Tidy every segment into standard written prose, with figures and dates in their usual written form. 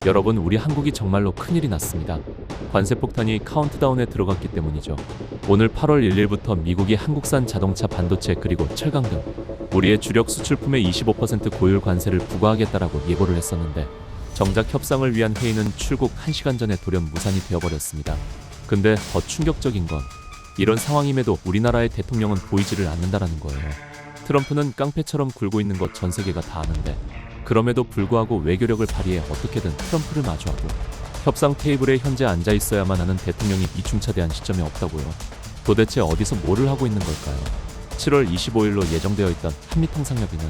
여러분, 우리 한국이 정말로 큰일이 났습니다. 관세 폭탄이 카운트다운에 들어갔기 때문이죠. 오늘 8월 1일부터 미국이 한국산 자동차, 반도체 그리고 철강 등 우리의 주력 수출품에 25% 고율 관세를 부과하겠다라고 예고를 했었는데 정작 협상을 위한 회의는 출국 1시간 전에 돌연 무산이 되어버렸습니다. 근데 더 충격적인 건 이런 상황임에도 우리나라의 대통령은 보이지를 않는다라는 거예요. 트럼프는 깡패처럼 굴고 있는 것 전 세계가 다 아는데 그럼에도 불구하고 외교력을 발휘해 어떻게든 트럼프를 마주하고 협상 테이블에 현재 앉아 있어야만 하는 대통령이 이중차대한 시점이 없다고요. 도대체 어디서 뭐를 하고 있는 걸까요? 7월 25일로 예정되어 있던 한미통상협의는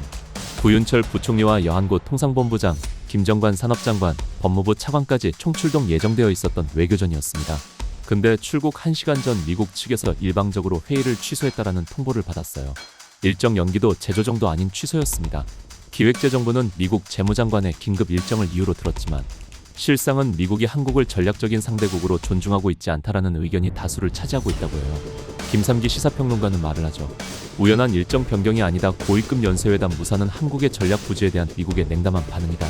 구윤철 부총리와 여한고 통상본부장, 김정관 산업장관, 법무부 차관까지 총출동 예정되어 있었던 외교전이었습니다. 근데 출국 1시간 전 미국 측에서 일방적으로 회의를 취소했다라는 통보를 받았어요. 일정 연기도 재조정도 아닌 취소였습니다. 기획재정부는 미국 재무장관의 긴급 일정을 이유로 들었지만 실상은 미국이 한국을 전략적인 상대국으로 존중하고 있지 않다라는 의견이 다수를 차지하고 있다고 해요. 김삼기 시사평론가는 말을 하죠. 우연한 일정 변경이 아니다. 고위급 연쇄회담 무산은 한국의 전략 부지에 대한 미국의 냉담한 반응이다.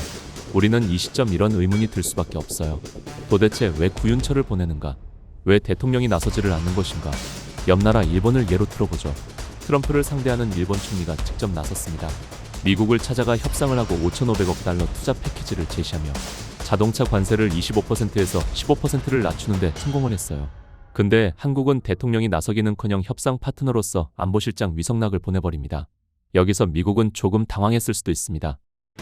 우리는 이 시점 이런 의문이 들 수밖에 없어요. 도대체 왜 구윤철을 보내는가? 왜 대통령이 나서지를 않는 것인가? 옆나라 일본을 예로 들어보죠. 트럼프를 상대하는 일본 총리가 직접 나섰습니다. 미국을 찾아가 협상을 하고 5,500억 달러 투자 패키지를 제시하며 자동차 관세를 25%에서 15%를 낮추는데 성공을 했어요. 근데 한국은 대통령이 나서기는커녕 협상 파트너로서 안보실장 위성락을 보내버립니다. 여기서 미국은 조금 당황했을 수도 있습니다.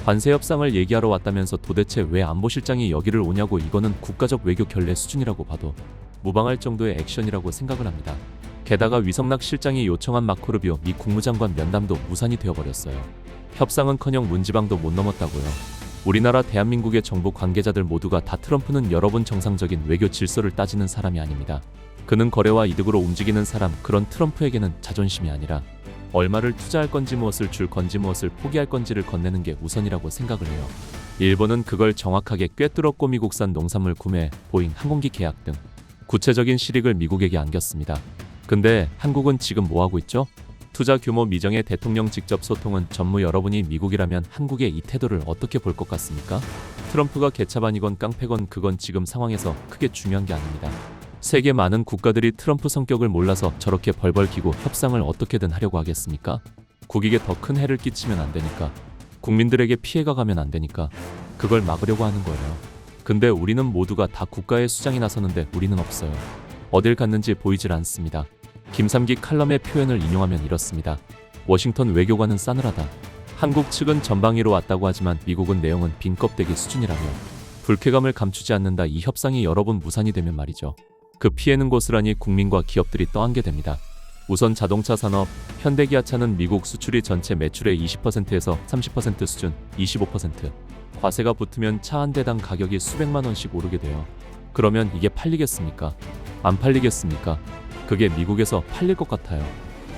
관세 협상을 얘기하러 왔다면서 도대체 왜 안보실장이 여기를 오냐고. 이거는 국가적 외교 결례 수준이라고 봐도 무방할 정도의 액션이라고 생각을 합니다. 게다가 위성락 실장이 요청한 마코 루비오 미 국무장관 면담도 무산이 되어버렸어요. 협상은커녕 문지방도 못 넘었다고요. 우리나라 대한민국의 정부 관계자들 모두가 다 트럼프는 여러분 정상적인 외교 질서를 따지는 사람이 아닙니다. 그는 거래와 이득으로 움직이는 사람. 그런 트럼프에게는 자존심이 아니라 얼마를 투자할 건지, 무엇을 줄 건지, 무엇을 포기할 건지를 건네는 게 우선이라고 생각을 해요. 일본은 그걸 정확하게 꿰뚫었고 미국산 농산물 구매, 보잉 항공기 계약 등 구체적인 실익을 미국에게 안겼습니다. 근데 한국은 지금 뭐하고 있죠? 투자 규모 미정의 대통령 직접 소통은 전무. 여러분이 미국이라면 한국의 이 태도를 어떻게 볼 것 같습니까? 트럼프가 개차반이건 깡패건 그건 지금 상황에서 크게 중요한 게 아닙니다. 세계 많은 국가들이 트럼프 성격을 몰라서 저렇게 벌벌 기고 협상을 어떻게든 하려고 하겠습니까? 국익에 더 큰 해를 끼치면 안 되니까, 국민들에게 피해가 가면 안 되니까 그걸 막으려고 하는 거예요. 근데 우리는 모두가 다 국가의 수장이 나서는데 우리는 없어요. 어딜 갔는지 보이질 않습니다. 김삼기 칼럼의 표현을 인용하면 이렇습니다. 워싱턴 외교관은 싸늘하다. 한국 측은 전방위로 왔다고 하지만 미국은 내용은 빈 껍데기 수준이라며 불쾌감을 감추지 않는다. 이 협상이 여러 번 무산이 되면 말이죠. 그 피해는 고스란히 국민과 기업들이 떠안게 됩니다. 우선 자동차 산업, 현대기아차는 미국 수출이 전체 매출의 20%에서 30% 수준, 25%. 과세가 붙으면 차 한 대당 가격이 수백만 원씩 오르게 돼요. 그러면 이게 팔리겠습니까? 안 팔리겠습니까? 그게 미국에서 팔릴 것 같아요.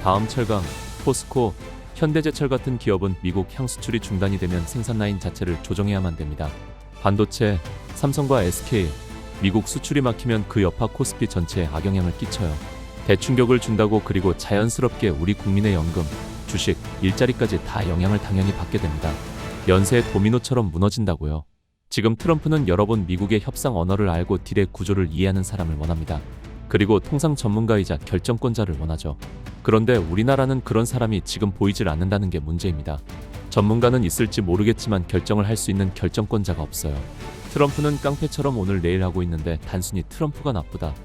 다음 철강, 포스코, 현대제철 같은 기업은 미국 향 수출이 중단이 되면 생산 라인 자체를 조정해야만 됩니다. 반도체, 삼성과 SK, 미국 수출이 막히면 그 여파 코스피 전체에 악영향을 끼쳐요. 대충격을 준다고. 그리고 자연스럽게 우리 국민의 연금, 주식, 일자리까지 다 영향을 당연히 받게 됩니다. 연쇄의 도미노처럼 무너진다고요. 지금 트럼프는 여러분 미국의 협상 언어를 알고 딜의 구조를 이해하는 사람을 원합니다. 그리고 통상 전문가이자 결정권자를 원하죠. 그런데 우리나라는 그런 사람이 지금 보이질 않는다는 게 문제입니다. 전문가는 있을지 모르겠지만 결정을 할 수 있는 결정권자가 없어요. 트럼프는 깡패처럼 오늘 내일 하고 있는데 단순히 트럼프가 나쁘다,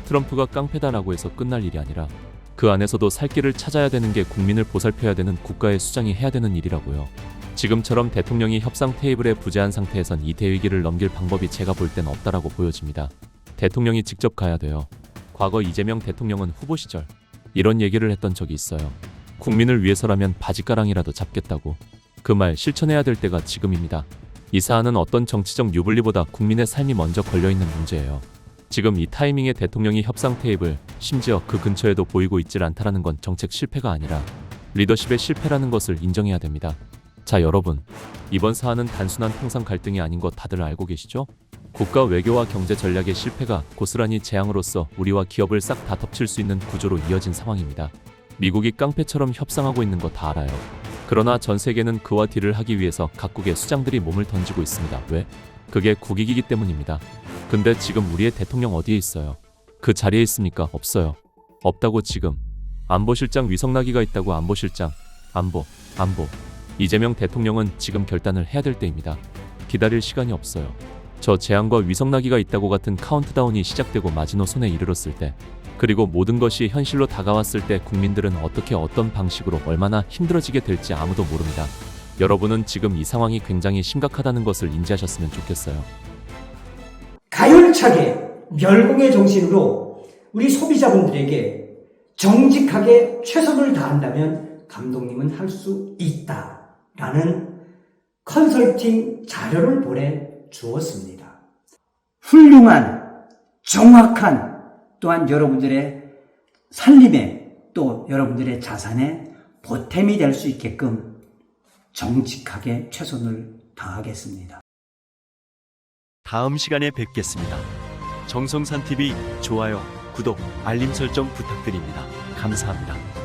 트럼프가 깡패다라고 해서 끝날 일이 아니라 그 안에서도 살 길을 찾아야 되는 게 국민을 보살펴야 되는 국가의 수장이 해야 되는 일이라고요. 지금처럼 대통령이 협상 테이블에 부재한 상태에선 이 대위기를 넘길 방법이 제가 볼 땐 없다라고 보여집니다. 대통령이 직접 가야 돼요. 과거 이재명 대통령은 후보 시절 이런 얘기를 했던 적이 있어요. 국민을 위해서라면 바지가랑이라도 잡겠다고. 그 말 실천해야 될 때가 지금입니다. 이 사안은 어떤 정치적 유불리보다 국민의 삶이 먼저 걸려있는 문제예요. 지금 이 타이밍에 대통령이 협상 테이블, 심지어 그 근처에도 보이고 있질 않다라는 건 정책 실패가 아니라 리더십의 실패라는 것을 인정해야 됩니다. 자, 여러분, 이번 사안은 단순한 통상 갈등이 아닌 거 다들 알고 계시죠? 국가 외교와 경제 전략의 실패가 고스란히 재앙으로서 우리와 기업을 싹 다 덮칠 수 있는 구조로 이어진 상황입니다. 미국이 깡패처럼 협상하고 있는 거 다 알아요. 그러나 전 세계는 그와 딜을 하기 위해서 각국의 수장들이 몸을 던지고 있습니다. 왜? 그게 국익이기 때문입니다. 근데 지금 우리의 대통령 어디에 있어요? 그 자리에 있습니까? 없어요. 없다고 지금. 안보실장 위성나기가 있다고. 안보실장. 안보. 이재명 대통령은 지금 결단을 해야 될 때입니다. 기다릴 시간이 없어요. 저 재앙과 위성나기가 있다고 같은 카운트다운이 시작되고 마지노선에 이르렀을 때, 그리고 모든 것이 현실로 다가왔을 때 국민들은 어떻게 어떤 방식으로 얼마나 힘들어지게 될지 아무도 모릅니다. 여러분은 지금 이 상황이 굉장히 심각하다는 것을 인지하셨으면 좋겠어요. 가열차게 멸공의 정신으로 우리 소비자분들에게 정직하게 최선을 다한다면 감독님은 할 수 있다라는 컨설팅 자료를 보내주었습니다. 훌륭한, 정확한, 또한 여러분들의 살림에 또 여러분들의 자산에 보탬이 될 수 있게끔 정직하게 최선을 다하겠습니다. 다음 시간에 뵙겠습니다. 정성산TV 좋아요, 구독, 알림 설정 부탁드립니다. 감사합니다.